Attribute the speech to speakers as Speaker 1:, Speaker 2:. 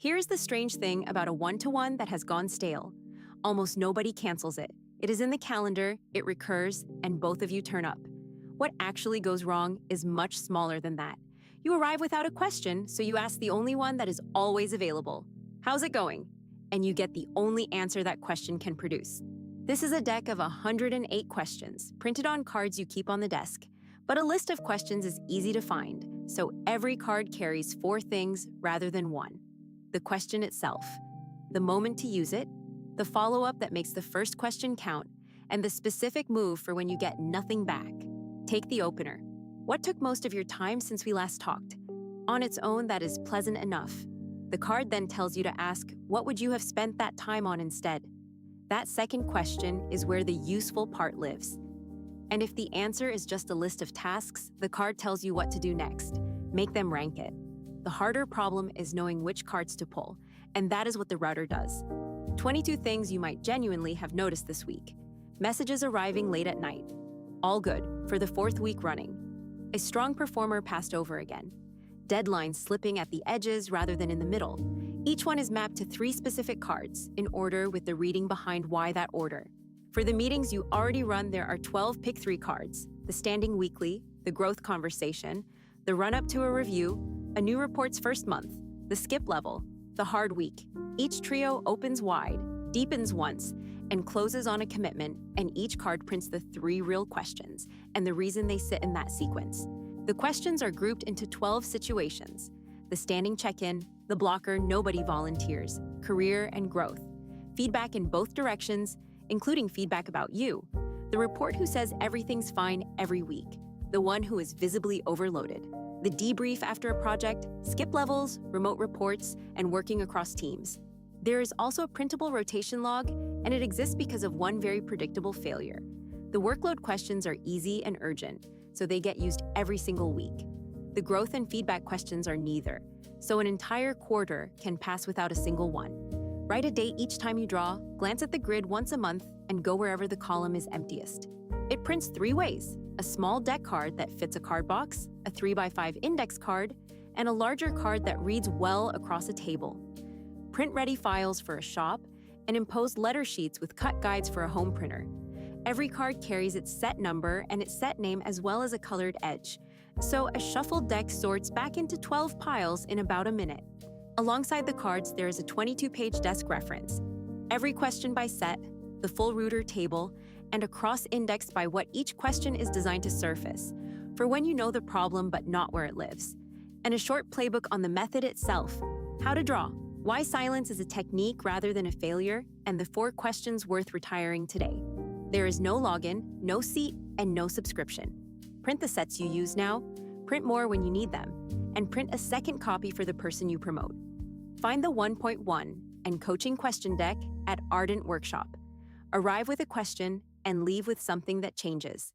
Speaker 1: Here's the strange thing about a one-to-one that has gone stale. Almost nobody cancels it. It is in the calendar, it recurs, and both of you turn up. What actually goes wrong is much smaller than that. You arrive without a question, so you ask the only one that is always available. How's it going? And you get the only answer that question can produce. This is a deck of 108 questions, printed on cards you keep on the desk. But a list of questions is easy to find, so every card carries 4 things rather than 1. The question itself, the moment to use it, the follow-up that makes the first question count, and the specific move for when you get nothing back. Take the opener. What took most of your time since we last talked? On its own, that is pleasant enough. The card then tells you to ask, what would you have spent that time on instead? That second question is where the useful part lives. And if the answer is just a list of tasks, the card tells you what to do next. Make them rank it. The harder problem is knowing which cards to pull, and that is what the router does. 22 things you might genuinely have noticed this week. Messages arriving late at night. All good, for the 4th week running. A strong performer passed over again. Deadlines slipping at the edges rather than in the middle. Each one is mapped to 3 specific cards, in order with the reading behind why that order. For the meetings you already run, there are 12 pick 3 cards. The standing weekly, the growth conversation, the run-up to a review, a new report's first month, the skip level, the hard week. Each trio opens wide, deepens once, and closes on a commitment, and each card prints the 3 real questions and the reason they sit in that sequence. The questions are grouped into 12 situations: the standing check-in, the blocker nobody volunteers, career and growth, feedback in both directions, including feedback about you, the report who says everything's fine every week, the one who is visibly overloaded, the debrief after a project, skip levels, remote reports, and working across teams. There is also a printable rotation log, and it exists because of one very predictable failure. The workload questions are easy and urgent, so they get used every single week. The growth and feedback questions are neither, so an entire quarter can pass without a single one. Write a date each time you draw, glance at the grid once a month, and go wherever the column is emptiest. It prints 3 ways: a small deck card that fits a card box, a 3x5 index card, and a larger card that reads well across a table. Print-ready files for a shop, and imposed letter sheets with cut guides for a home printer. Every card carries its set number and its set name as well as a colored edge, so a shuffled deck sorts back into 12 piles in about a minute. Alongside the cards, there is a 22-page desk reference, every question by set, the full router table, and a cross-indexed by what each question is designed to surface, for when you know the problem but not where it lives. And a short playbook on the method itself, how to draw, why silence is a technique rather than a failure, and the 4 questions worth retiring today. There is no login, no seat, and no subscription. Print the sets you use now, print more when you need them, and print a second copy for the person you promote. Find the 1.1 and coaching question deck at Ardent Workshop. Arrive with a question and leave with something that changes.